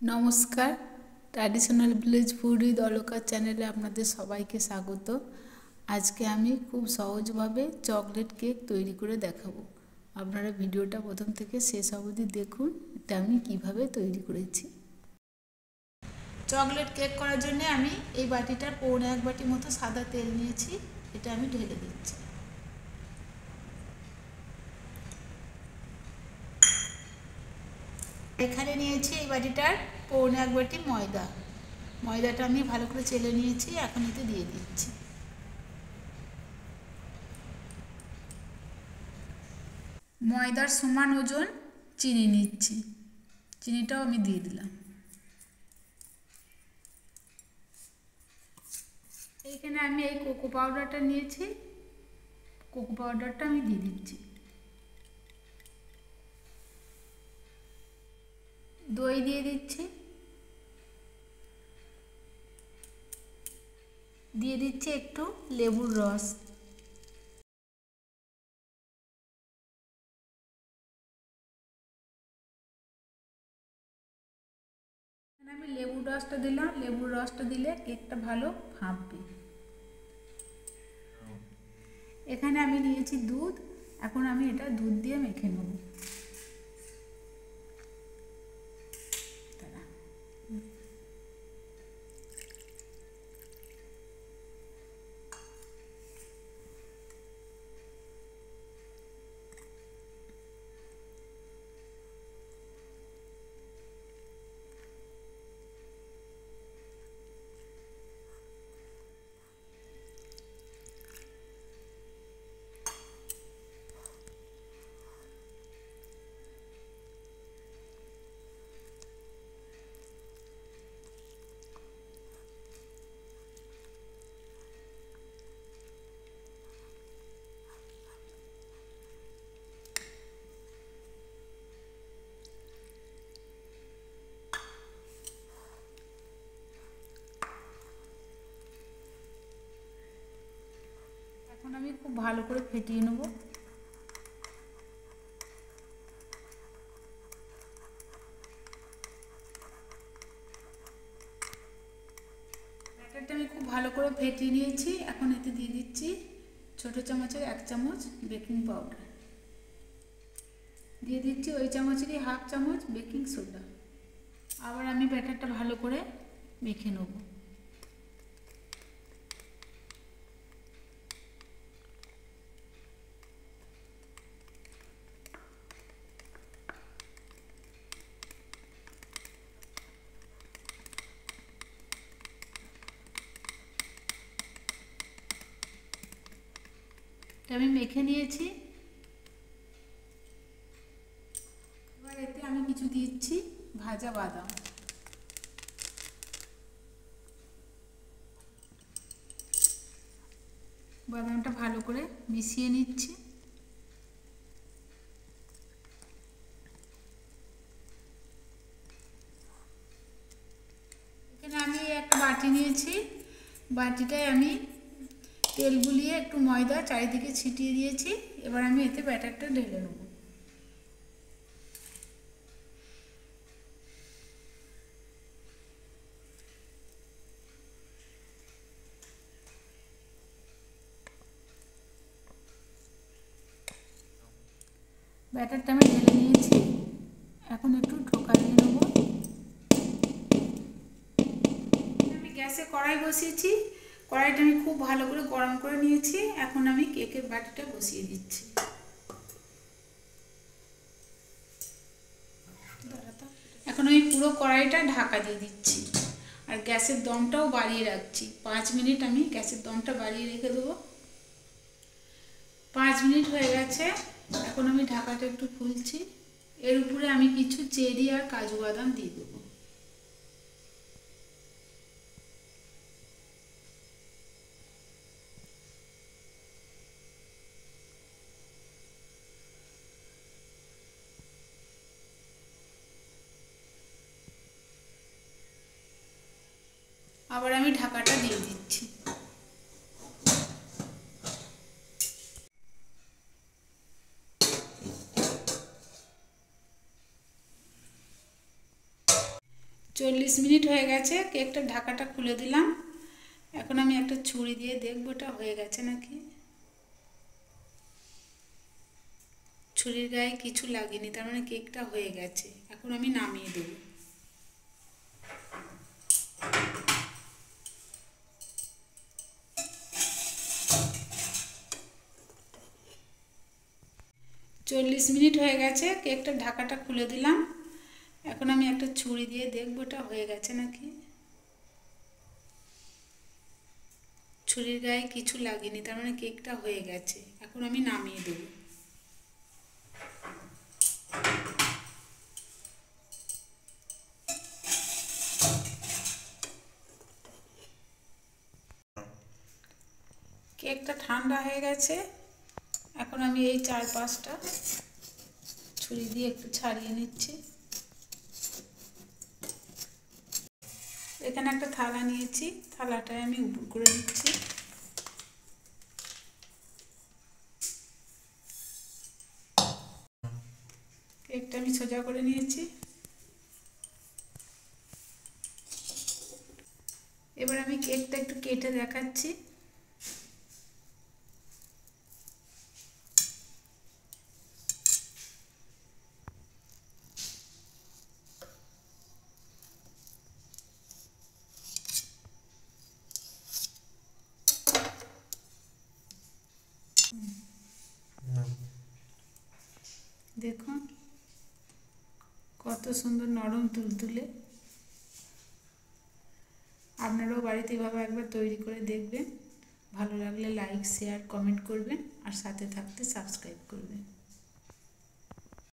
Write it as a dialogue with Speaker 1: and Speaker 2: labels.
Speaker 1: নমস্কার। Traditional village food with Alka চ্যানেলে আপনাদের সবাইকে স্বাগত। আজকে আমি খুব সহজভাবে চকলেট কেক তৈরি করে দেখাবো। আপনারা ভিডিওটা প্রথম থেকে শেষ অবধি দেখুন, এটা আমি কিভাবে তৈরি করেছি। চকলেট কেক করার জন্য আমি এই বাটিটার পৌনে 1 বাটি মতো সাদা তেল নিয়েছি, এটা আমি ঢেলে দিচ্ছি। এখানে নিয়েছি এই বাটিটার পৌনে 1 বাটি ময়দাটা আমি ভালো করে চেলে নিয়েছি, এখন এতে দিয়ে দিচ্ছি। ময়দার সমান ওজন চিনি নিচ্ছি, চিনিটাও আমি দিয়ে দিলাম। এইখানে আমি এই কোকো পাউডারটা নিয়েছি, কোকো পাউডারটা আমি দিয়ে দিচ্ছি। দই দিয়ে দিচ্ছি, দিয়ে দিচ্ছি একটু লেবুর রস। আমি লেবুর রসটা দিলাম, লেবুর রসটা দিলে কেকটা ভালো ফাঁপবে। এখানে আমি নিয়েছি দুধ, এখন আমি এটা দুধ দিয়ে মেখে নেব। এখন আমি খুব ভালো করে ফেটিয়ে নেব। ব্যাটারটা আমি খুব ভালো করে ফেটিয়ে নিয়েছি, এখন এতে দিয়ে দিচ্ছি ছোটো চামচের 1 চামচ বেকিং পাউডার, দিয়ে দিচ্ছি ওই চামচেরই 1/2 চামচ বেকিং সোডা। আবার আমি ব্যাটারটা ভালো করে মেখে নেব। আমি মেখে নিয়েছি, এবার এতে আমি কিছু দিচ্ছি ভাজা বাদাম। বাদামটা ভালো করে মিশিয়ে নিচ্ছি। এখানে আমি একটা বাটি নিয়েছি, বাটিটায় আমি তেল গুলিয়ে একটু ময়দা চারিদিকে ছিটিয়ে দিয়েছি। এবার আমি এতে ব্যাটারটা ঢেলে নেব। ব্যাটারটা আমি ঢেলে নিয়েছি, এখন একটু ঢোকা দিয়ে নেব। আমি গ্যাসে কড়াই বসিয়েছি, কড়াইটা আমি খুব ভালো করে গরম করে নিয়েছি। এখন আমি কেকের বাটিটা বসিয়ে দিচ্ছি। এখন আমি পুরো কড়াইটা ঢাকা দিয়ে দিচ্ছি, আর গ্যাসের দমটাও বাড়িয়ে রাখছি। 5 মিনিট আমি গ্যাসের দমটা বাড়িয়ে রেখে দেবো। 5 মিনিট হয়ে গেছে, এখন আমি ঢাকাটা একটু খুলছি। এর উপরে আমি কিছু চেরি আর কাজু বাদাম দিয়ে দেবো। আবার আমি ঢাকাটা দিয়ে দিচ্ছি। 40 মিনিট হয়ে গেছে, কেকটা ঢাকাটা খুলে দিলাম। এখন আমি একটা ছুরি দিয়ে দেখব এটা হয়ে গেছে নাকি। ছুরির গায়ে কিছু লাগেনি, তার মানে কেকটা হয়ে গেছে। এখন আমি নামিয়ে দেব। চল্লিশ মিনিট হয়ে গেছে, কেকটা ঢাকাটা খুলে দিলাম। এখন আমি একটা ছুরি দিয়ে দেখব এটা হয়ে গেছে নাকি। ছুরির গায়ে কিছু লাগেনি, তার মানে কেকটা হয়ে গেছে। এখন আমি নামিয়ে দেব। কেকটা ঠান্ডা হয়ে গেছে। এখন আমি এই 4-5টা ছুরি দিয়ে একটু ছাড়িয়ে নিচ্ছি। এখানে একটা থালা নিয়েছি, থালাটায় আমি উপর করে দিচ্ছি। কেকটা আমি সোজা করে নিয়েছি। এবার আমি কেকটা একটু কেটে দেখাচ্ছি। দেখুন কত সুন্দর নরম তুলতুলে। আপনারাও বাড়িতে এভাবে একবার তৈরি করে দেখবেন। ভালো লাগলে লাইক, শেয়ার, কমেন্ট করবেন আর সাথে থাকতে সাবস্ক্রাইব করবেন।